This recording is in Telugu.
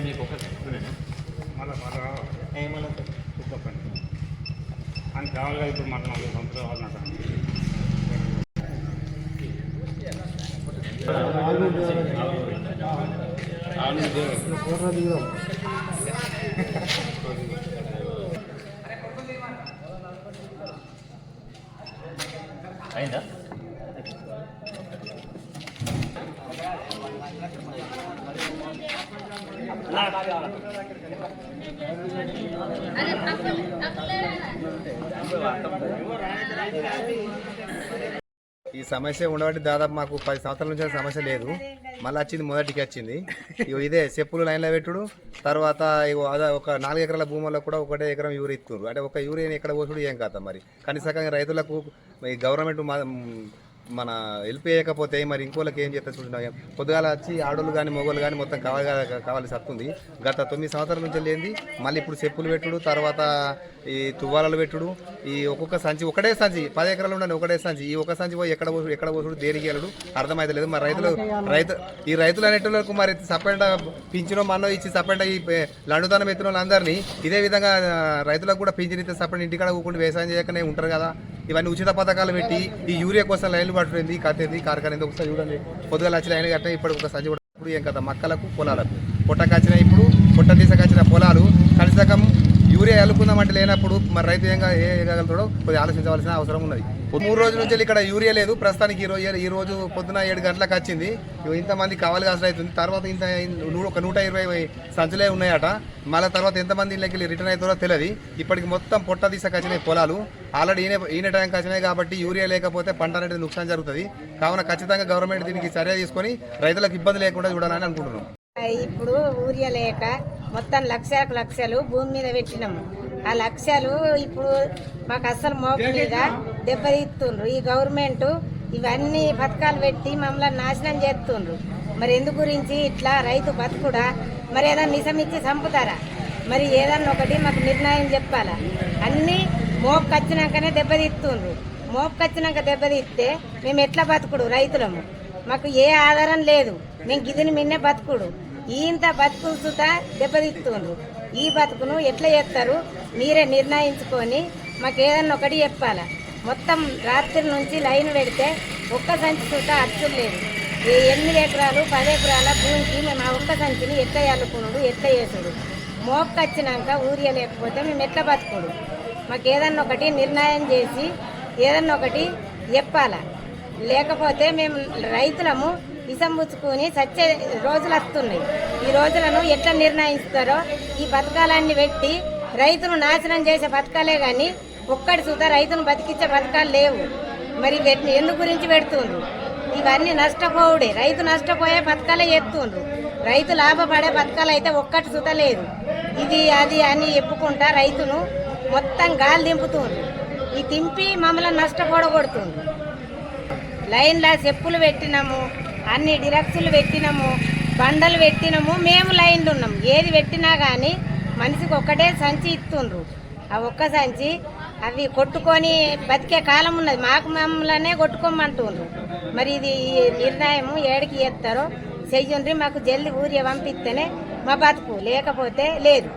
మీకు ఒక అని కావాలి ఇప్పుడు మన 4 సంవత్సరాలు అయిందా? ఈ సమస్య ఉండబట్టి దాదాపు మాకు 10 సంవత్సరాల నుంచి సమస్య లేదు. మళ్ళీ వచ్చింది, మొదటికి వచ్చింది. ఇదే చెప్పులు లైన్లో పెట్టుడు. తర్వాత ఒక 4 ఎకరాల భూముల్లో కూడా 1 ఎకరం యూరియా ఇస్తున్నారు. అంటే ఒక యూరియా ఎక్కడ పోసుడు ఏం కాదు. మరి కనీసంగా రైతులకు గవర్నమెంట్ మన హెల్ప్ చేయకపోతే మరి ఇంకోళ్ళకి ఏం చేస్తే చూసినా పొద్దుగాల వచ్చి ఆడోళ్ళు కానీ మొగోళ్ళు కానీ మొత్తం కావాల్సి వస్తుంది. గత 9 సంవత్సరాల నుంచి లేని మళ్ళీ ఇప్పుడు చెప్పులు పెట్టుడు, తర్వాత ఈ తువ్వాలలు పెట్టుడు, ఈ ఒక్కొక్క సంచి ఒకటే సంచి 10 ఎకరాలు ఉండని ఒకటే సంచి, ఈ ఒక సంచి పోయి ఎక్కడ పోసుడు దేనికి వెళ్ళడు అర్థమైతే లేదు. మరి ఈ రైతులు అనేటోళ్ళకు మరి సపరేట్గా పింఛనో మన్నో ఇచ్చి సపరేట్గా ఈ లండుదానం ఎత్తిన వాళ్ళందరినీ ఇదే విధంగా రైతులకు కూడా పింఛన్ ఇస్తే సపరేట్ ఇంటికాడ కూకుండా వ్యవసాయం చేయకనే ఉంటారు కదా. ఇవన్నీ ఉచిత పథకాలు పెట్టి ఈ యూరియా కోసం లైన్లు పట్టుకుంది కట్టేది కార్ఖానా ఒకసారి చూడండి. పొద్దుగా లక్షలు అయినా కట్టినా ఇప్పుడు ఒక సంచి కూడా ఇప్పుడు ఏం కదా మక్కలకు పొలాలకు పొట్టకొచ్చిన ఇప్పుడు పొట్ట తీసకొచ్చిన పొలాలు కనీసం యూరియా వెళ్ళుకుందామంటే లేనప్పుడు మరి రైతు ఏగలుగుతాడో కొద్దిగా ఆలోచించవలసిన అవసరం ఉన్నది. 3 రోజుల నుంచి ఇక్కడ యూరియా లేదు. ప్రస్తుతానికి ఈ రోజు పొద్దున 7 గంటలకు వచ్చింది. ఇంతమంది కావాలి కాసిన అవుతుంది. తర్వాత ఒక 120 సంచులే ఉన్నాయట. మళ్ళీ తర్వాత ఎంతమంది ఇళ్ళకి రిటర్న్ అవుతారో తెలియదు. ఇప్పటికి మొత్తం పొట్ట తీసకొచ్చినాయి పొలాలు. ఆల్రెడీ ఈయన టైంకి వచ్చినాయి కాబట్టి యూరియా లేకపోతే పంట అనేది నుక్సాన్ జరుగుతుంది. కావున ఖచ్చితంగా గవర్నమెంట్ దీనికి చర్య తీసుకొని రైతులకు ఇబ్బంది లేకుండా చూడాలని అనుకుంటున్నాం. ఇప్పుడు ఊరియా లేక మొత్తం లక్షలు భూమి మీద పెట్టినాము. ఆ లక్షలు ఇప్పుడు మాకు అస్సలు మోపు మీద దెబ్బతీస్తుండ్రు. ఈ గవర్నమెంట్ ఇవన్నీ పథకాలు పెట్టి మమ్మల్ని నాశనం చేస్తుండ్రు. మరి ఎందు గురించి ఇట్లా రైతు బతుకుడా? మరి ఏదన్నా నిజమిచ్చి చంపుతారా? మరి ఏదన్నా ఒకటి మాకు నిర్ణయం చెప్పాలా? అన్నీ మోపుకు వచ్చినాకనే దెబ్బతీస్తుండ్రు. మోపుకు వచ్చినాక దెబ్బతీస్తే మేము ఎట్లా బతుకుడు రైతులము? మాకు ఏ ఆధారం లేదు. మేము గిదిని మిన్నే బతుకుడు. ఇంత బతుకు సుతా దెబ్బతీస్తుండ్రు. ఈ బతుకును ఎట్లా చేస్తారు మీరే నిర్ణయించుకొని మాకు ఏదన్నా ఒకటి చెప్పాలా. మొత్తం రాత్రి నుంచి లైన్ పెడితే ఒక్క సంచి సుతా అచ్చులు లేదు. 8 ఎకరాలు 10 ఎకరాల భూమికి మేము ఆ ఒక్క సంచిని ఎట్లా అల్లుకున్నాడు, ఎట్లా చేసుడు? మోపుకు వచ్చినాక ఊరియా లేకపోతే మేము ఎట్లా బతుకుడు? మాకు ఏదన్నా ఒకటి నిర్ణయం చేసి ఏదన్నా ఒకటి చెప్పాలా. లేకపోతే మేము రైతులము విసంబుచ్చుకుని చచ్చే రోజులు వస్తున్నాయి. ఈ రోజులను ఎట్లా నిర్ణయిస్తారో ఈ పథకాలన్నీ పెట్టి రైతును నాశనం చేసే పథకాలే కానీ ఒక్కటి సుతా రైతును బతికించే పథకాలు లేవు. మరి ఎందు గురించి పెడుతుండ్రు? ఇవన్నీ నష్టపోవుడే. రైతు నష్టపోయే పథకాలే చేస్తుండ్రు. రైతు లాభపడే పథకాలు అయితే ఒక్కటి సుతా లేదు. ఇది అది అని చెప్పుకుంటా రైతును మొత్తం గాలి దింపుతుండ్రు. ఈ తింపి మమ్మల్ని నష్టపోడగొడుతుండ్రు. లైన్లో చెప్పులు పెట్టినాము, అన్ని డిరక్సులు పెట్టినాము, బండలు పెట్టినాము, మేము లైన్లు ఉన్నాము. ఏది పెట్టినా కానీ మనిషికి ఒక్కటే సంచి ఇస్తుండ్రు. ఆ ఒక్క సంచి అవి కొట్టుకొని బతికే కాలం ఉన్నది. మాకు మమ్మల్నే కొట్టుకోమంటుండ్రు. మరి ఇది నిర్ణయం ఏడికి చేస్తారో చెయ్యండి, మాకు జల్ది ఊరియా పంపిస్తేనే మా బతుకు, లేకపోతే లేదు.